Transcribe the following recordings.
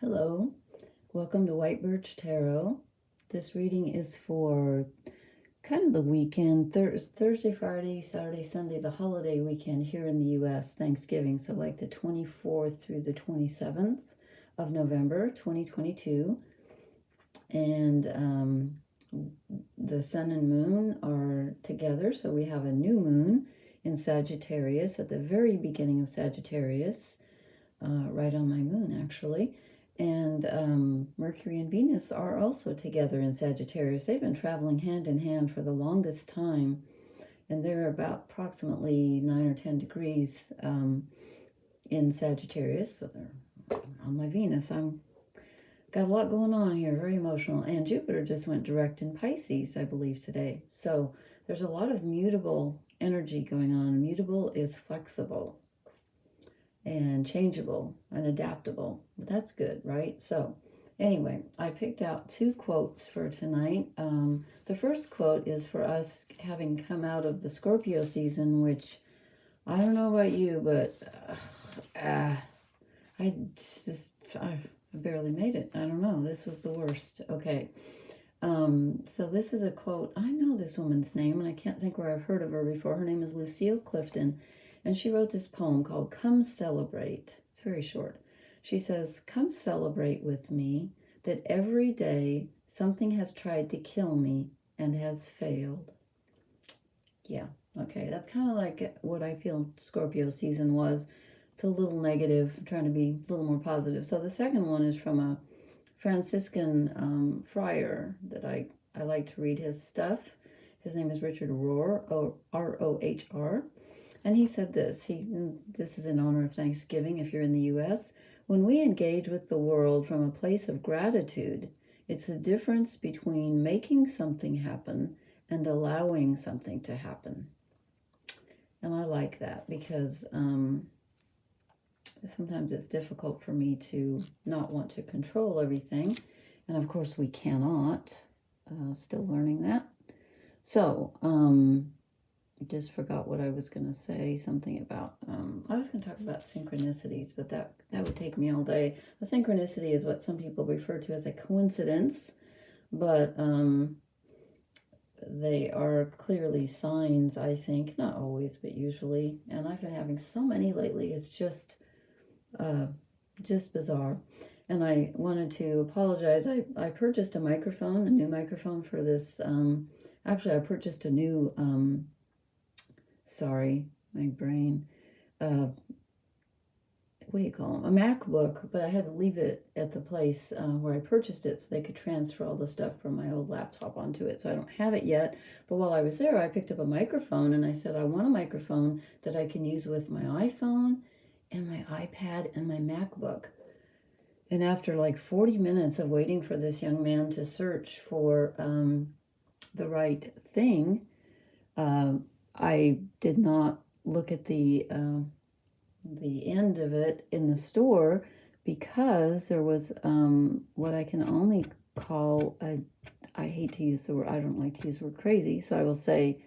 Hello, welcome to White Birch Tarot. This reading is for kind of the weekend, Thursday, Friday, Saturday, Sunday, the holiday weekend here in the U.S., Thanksgiving. So like the 24th through the 27th of November, 2022. And the sun and moon are together. So we have a new moon in Sagittarius at the very beginning of Sagittarius, right on my moon actually. And Mercury and Venus are also together in Sagittarius. They've been traveling hand in hand for the longest time, and they're about approximately 9 or 10 degrees in Sagittarius. So they're on my Venus. I'm got a lot going on here, very emotional. And Jupiter just went direct in Pisces, I believe, today. So there's a lot of mutable energy going on. Mutable is flexible and changeable and adaptable. That's good, right? So anyway, I picked out two quotes for tonight. The first quote is for us having come out of the Scorpio season, which I don't know about you, but I barely made it. I don't know. This was the worst. Okay. So this is a quote. I know this woman's name, and I can't think where I've heard of her before. Her name is Lucille Clifton. And she wrote this poem called Come Celebrate. It's very short. She says, come celebrate with me that every day something has tried to kill me and has failed. Yeah, okay. That's kind of like what I feel Scorpio season was. It's a little negative, trying to be a little more positive. So the second one is from a Franciscan friar that I like to read his stuff. His name is Richard Rohr, R-O-H-R. And he said this, this is in honor of Thanksgiving if you're in the U.S. When we engage with the world from a place of gratitude, it's the difference between making something happen and allowing something to happen. And I like that because sometimes it's difficult for me to not want to control everything. And of course we cannot. Still learning that. So, just forgot what I was going to say, something about, I was going to talk about synchronicities, but that would take me all day. A synchronicity is what some people refer to as a coincidence, but they are clearly signs, I think, not always, but usually, and I've been having so many lately, it's just bizarre. And I wanted to apologize. I purchased a new microphone for this, actually I purchased a new, sorry, my brain, what do you call them? A MacBook, but I had to leave it at the place where I purchased it so they could transfer all the stuff from my old laptop onto it. So I don't have it yet. But while I was there, I picked up a microphone and I said, I want a microphone that I can use with my iPhone and my iPad and my MacBook. And after like 40 minutes of waiting for this young man to search for the right thing, I did not look at the end of it in the store because there was what I can only call I hate to use the word, I don't like to use the word crazy, so I will say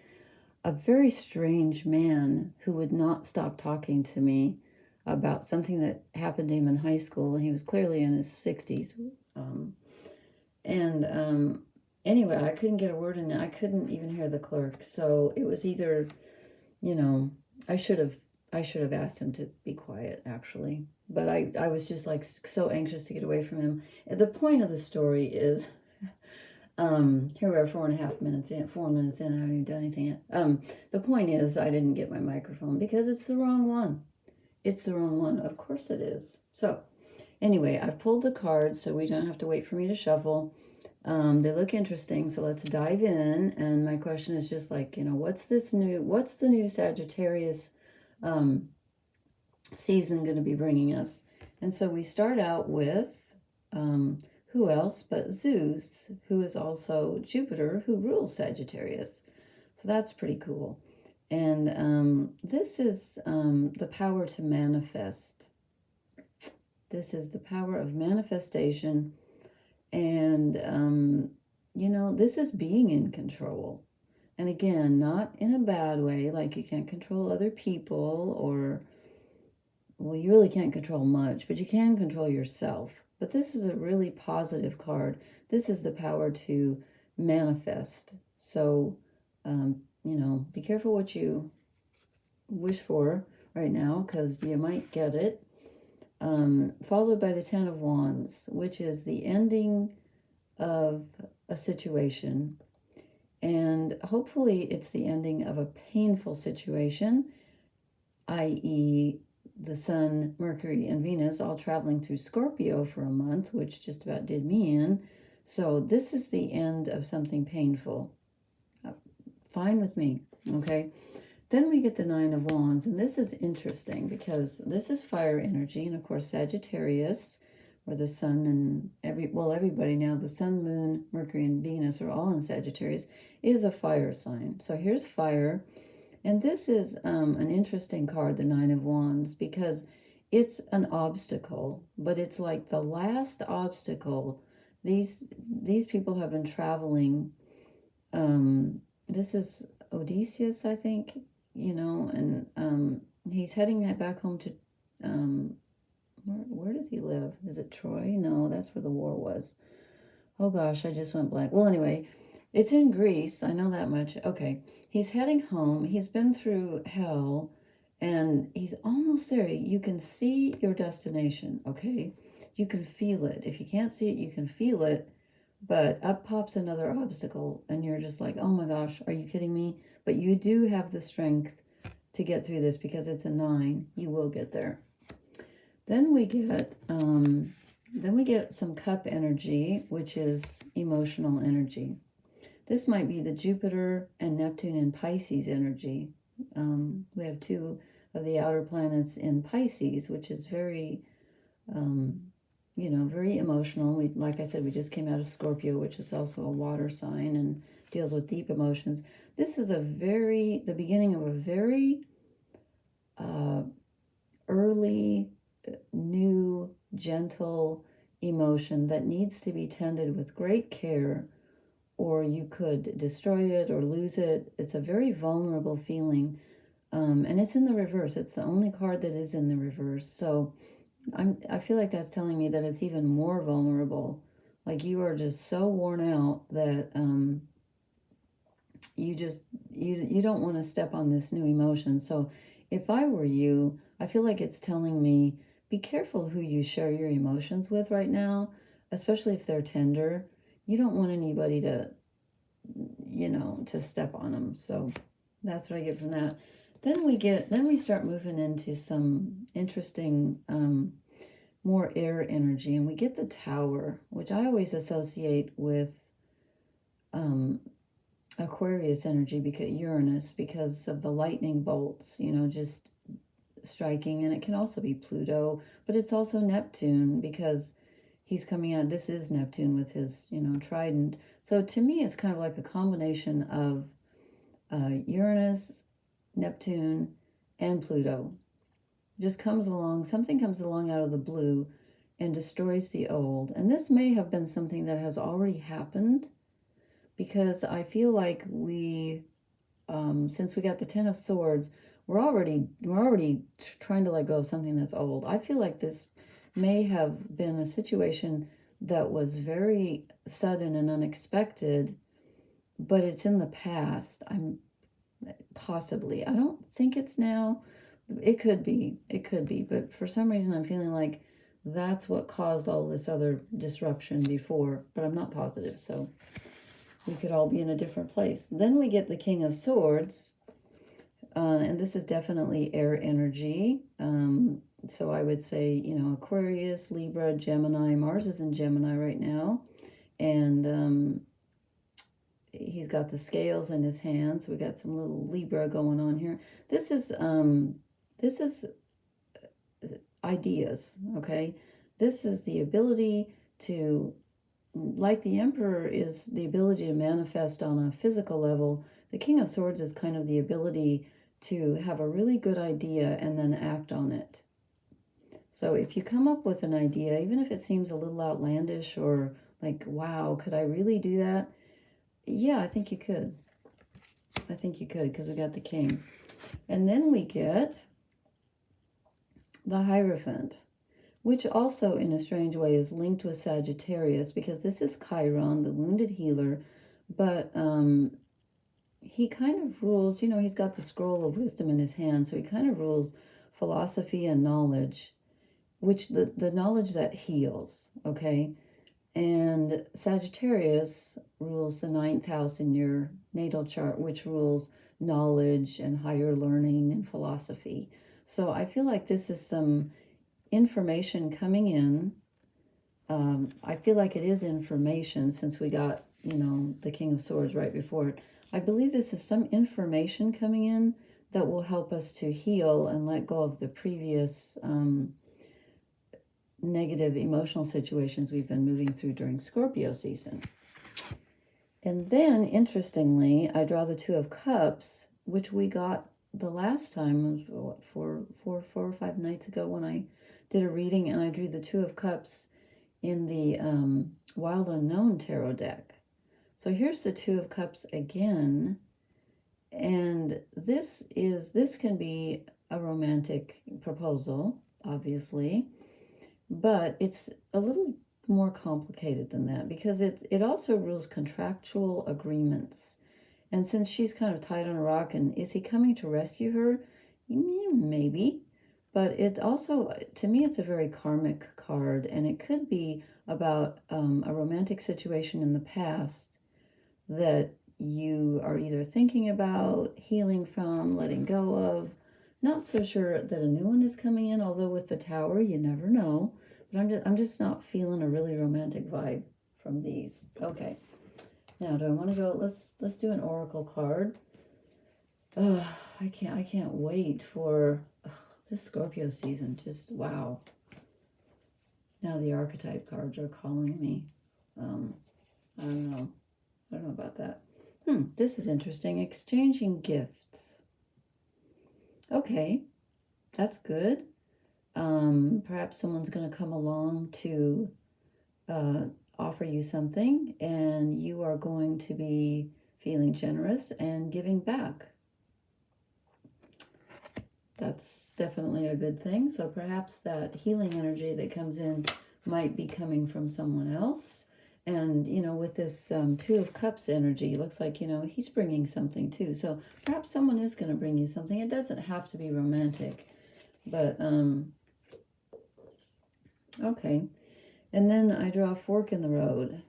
a very strange man who would not stop talking to me about something that happened to him in high school, and he was clearly in his 60s. Anyway, I couldn't get a word in. I couldn't even hear the clerk. So it was either, I should have asked him to be quiet, actually. But I was just like so anxious to get away from him. The point of the story is, here we are 4 minutes in, I haven't even done anything yet. The point is I didn't get my microphone because it's the wrong one. It's the wrong one. Of course it is. So anyway, I've pulled the cards so we don't have to wait for me to shuffle. They look interesting, so let's dive in. And my question is just like, what's the new Sagittarius season going to be bringing us? And so we start out with who else but Zeus, who is also Jupiter, who rules Sagittarius. So that's pretty cool. And this is the power to manifest. This is the power of manifestation. And, this is being in control. And again, not in a bad way, like you can't control other people or, well, you really can't control much, but you can control yourself. but this is a really positive card. This is the power to manifest. So, you know, be careful what you wish for right now, because you might get it. Followed by the Ten of Wands, which is the ending of a situation. And hopefully it's the ending of a painful situation, i.e. the Sun, Mercury, and Venus all traveling through Scorpio for a month, which just about did me in. So this is the end of something painful. Fine with me, okay? Then we get the Nine of Wands, and this is interesting because this is fire energy, and of course Sagittarius, where the Sun and everybody now, the Sun, Moon, Mercury, and Venus are all in Sagittarius, is a fire sign. So here's fire, and this is an interesting card, the Nine of Wands, because it's an obstacle, but it's like the last obstacle. These people have been traveling. This is Odysseus, I think, you know, and he's heading back home to, where does he live? Is it Troy? No, that's where the war was. Oh gosh, I just went blank. Well, anyway, it's in Greece. I know that much. Okay, he's heading home. He's been through hell, and he's almost there. You can see your destination, okay? You can feel it. If you can't see it, you can feel it. But up pops another obstacle, and you're just like, oh my gosh, are you kidding me? But you do have the strength to get through this because it's a 9. You will get there. Then we get some cup energy, which is emotional energy. This might be the Jupiter and Neptune in Pisces energy. We have 2 of the outer planets in Pisces, which is very, you know, very emotional. Like I said, we just came out of Scorpio, which is also a water sign and deals with deep emotions. This is the beginning of a very early, new, gentle emotion that needs to be tended with great care, or you could destroy it or lose it. It's a very vulnerable feeling, and it's in the reverse. It's the only card that is in the reverse. So I feel like that's telling me that it's even more vulnerable. Like you are just so worn out that you don't want to step on this new emotion. So if I were you, I feel like it's telling me, be careful who you share your emotions with right now, especially if they're tender. You don't want anybody to, you know, to step on them. So that's what I get from that. Then we start moving into some interesting, more air energy, and we get the Tower, which I always associate with Aquarius energy, because Uranus, because of the lightning bolts, you know, just striking. And it can also be Pluto, but it's also Neptune, because he's coming out. This is Neptune with his, you know, trident. So to me, it's kind of like a combination of Uranus, Neptune, and Pluto. Just comes along, something comes along out of the blue and destroys the old. And this may have been something that has already happened, because I feel like we, since we got the Ten of Swords, we're already trying to let go of something that's old. I feel like this may have been a situation that was very sudden and unexpected, but it's in the past. I don't think it's now. It could be, but for some reason I'm feeling like that's what caused all this other disruption before, but I'm not positive. So we could all be in a different place. Then we get the King of Swords, and this is definitely air energy. So I would say, you know, Aquarius, Libra, Gemini. Mars is in Gemini right now, and he's got the scales in his hands. We got some little Libra going on here. This is ideas, okay? This is the ability to, like the Emperor is the ability to manifest on a physical level, the King of Swords is kind of the ability to have a really good idea and then act on it. So if you come up with an idea, even if it seems a little outlandish or like, wow, could I really do that? Yeah, I think you could. I think you could, because we got the King. And then we get the Hierophant, which also in a strange way is linked with Sagittarius, because this is Chiron, the wounded healer, but he kind of rules, he's got the scroll of wisdom in his hand, so he kind of rules philosophy and knowledge, which the knowledge that heals, okay? And Sagittarius rules the 9th house in your natal chart, which rules knowledge and higher learning and philosophy. So I feel like this is some information coming in. I feel like it is information, since we got, the King of Swords right before it. I believe this is some information coming in that will help us to heal and let go of the previous negative emotional situations we've been moving through during Scorpio season. And then, interestingly, I draw the Two of Cups, which we got the last time, what, four or five nights ago, when I did a reading, and I drew the Two of Cups in the Wild Unknown tarot deck. So here's the Two of Cups again, and this can be a romantic proposal, obviously, but it's a little more complicated than that, because it also rules contractual agreements. And since she's kind of tied on a rock, and is he coming to rescue her? Maybe. But it also, to me, it's a very karmic card, and it could be about a romantic situation in the past that you are either thinking about, healing from, letting go of. Not so sure that a new one is coming in, although with the Tower, you never know. But I'm just not feeling a really romantic vibe from these. Okay. Now, do I want to go? Let's do an oracle card. I can't wait for this Scorpio season. Just wow. Now the archetype cards are calling me. I don't know about that. This is interesting. Exchanging gifts. Okay, that's good. Perhaps someone's going to come along to offer you something, and you are going to be feeling generous and giving back. That's definitely a good thing. So perhaps that healing energy that comes in might be coming from someone else. And, with this Two of Cups energy, it looks like, he's bringing something too. So perhaps someone is going to bring you something. It doesn't have to be romantic. But, okay. And then I draw a fork in the road.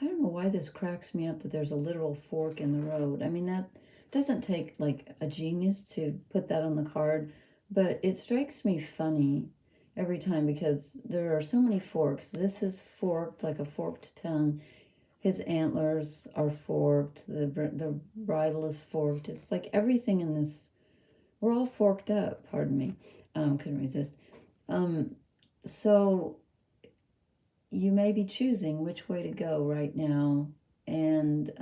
I don't know why this cracks me up that there's a literal fork in the road. I mean, that doesn't take like a genius to put that on the card, but it strikes me funny every time, because there are so many forks. This is forked, like a forked tongue. His antlers are forked. The bridle is forked. It's like everything in this, we're all forked up. Pardon me. Couldn't resist. So you may be choosing which way to go right now, and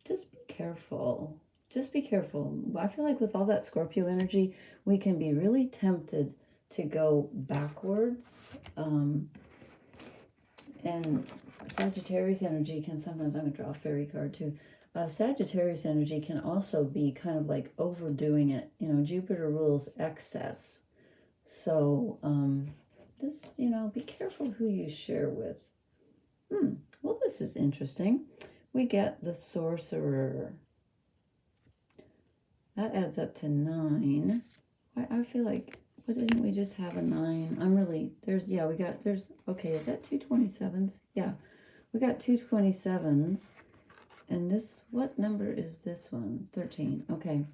just be careful. Just be careful. I feel like with all that Scorpio energy, we can be really tempted to go backwards. And Sagittarius energy can sometimes, I'm going to draw a fairy card too. Sagittarius energy can also be kind of like overdoing it. Jupiter rules excess. So, this, be careful who you share with. Well, this is interesting. We get the Sorcerer. That adds up to 9. I feel like, what, didn't we just have a 9? Okay, is that 2 27s? Yeah, we got 2 27s. And this, what number is this one? 13. Okay,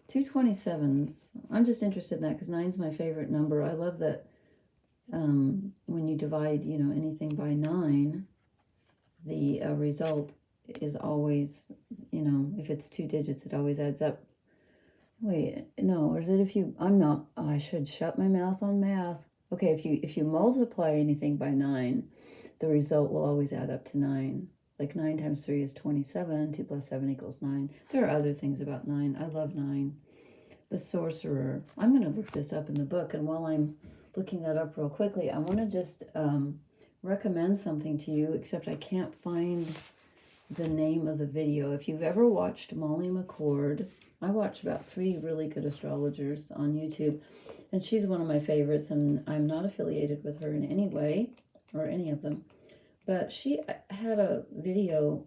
2 27s. I'm just interested in that because 9's my favorite number. I love that when you divide, anything by 9, the result is always, if it's 2 digits, it always adds up. Wait, no, or is it I should shut my mouth on math. Okay, if you multiply anything by 9, the result will always add up to 9. Like 9 times 3 is 27, 2 plus 7 equals 9. There are other things about 9. I love 9. The Sorcerer. I'm going to look this up in the book, and while I'm looking that up real quickly, I want to just recommend something to you, except I can't find the name of the video. If you've ever watched Molly McCord, I watch about 3 really good astrologers on YouTube, And she's one of my favorites, and I'm not affiliated with her in any way, or any of them. But she had a video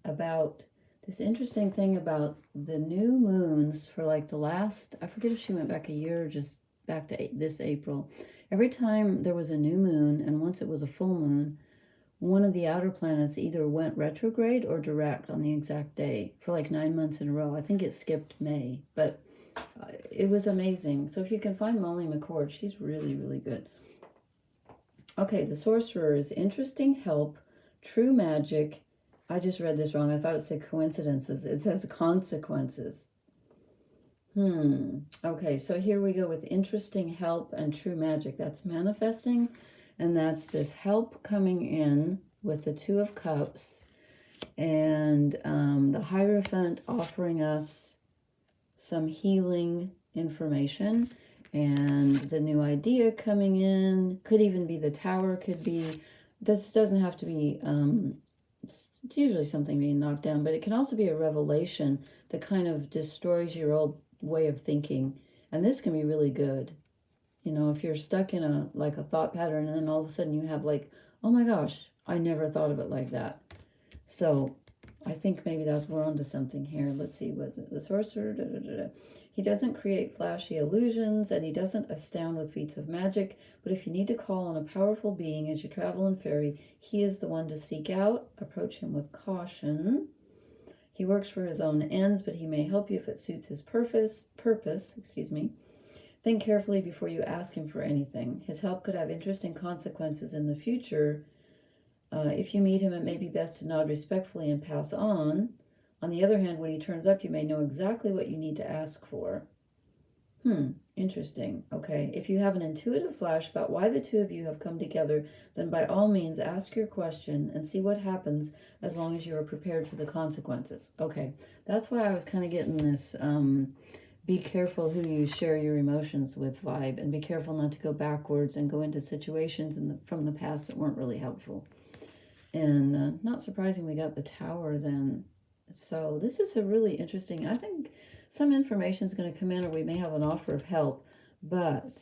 about this interesting thing about the new moons for like the last, I forget if she went back a year or just back to this April. Every time there was a new moon, and once it was a full moon, one of the outer planets either went retrograde or direct on the exact day for like 9 months in a row. I think it skipped May, but it was amazing. So if you can find Molly McCord, she's really, really good. Okay, the Sorcerer is interesting help, true magic. I just read this wrong. I thought it said coincidences. It says consequences. Okay, so here we go with interesting help and true magic. That's manifesting, and that's this help coming in with the Two of Cups, and the Hierophant offering us some healing information, and the new idea coming in. Could even be the Tower, could be, this doesn't have to be, it's usually something being knocked down, but it can also be a revelation that kind of destroys your old way of thinking. And this can be really good. You know, if you're stuck in a thought pattern, and then all of a sudden you have like, oh my gosh, I never thought of it like that. So I think maybe we're onto something here. Let's see, what's it? The Sorcerer. He doesn't create flashy illusions, and he doesn't astound with feats of magic. But if you need to call on a powerful being as you travel in fairy, he is the one to seek out. Approach him with caution. He works for his own ends, but he may help you if it suits his purpose. Think carefully before you ask him for anything. His help could have interesting consequences in the future. If you meet him, it may be best to nod respectfully and pass on. On the other hand, when he turns up, you may know exactly what you need to ask for. Interesting. Okay, if you have an intuitive flash about why the two of you have come together, then by all means ask your question and see what happens, as long as you are prepared for the consequences. Okay, that's why I was kind of getting this be careful who you share your emotions with vibe, and be careful not to go backwards and go into situations from the past that weren't really helpful. And not surprising we got the Tower then. So this is a really interesting, I think some information is going to come in, or we may have an offer of help, but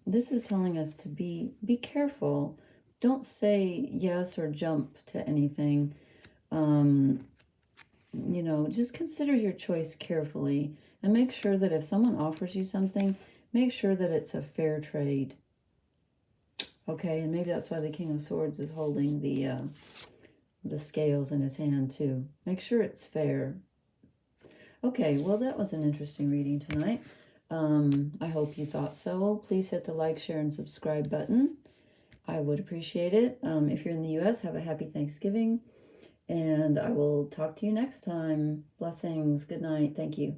this is telling us to be careful. Don't say yes or jump to anything. You know, just consider your choice carefully, and make sure that if someone offers you something, make sure that it's a fair trade. Okay, and maybe that's why the King of Swords is holding the scales in his hand too. Make sure it's fair. Okay, well, that was an interesting reading tonight. I hope you thought so. Please hit the like, share, and subscribe button. I would appreciate it. If you're in the U.S., have a happy Thanksgiving. And I will talk to you next time. Blessings. Good night. Thank you.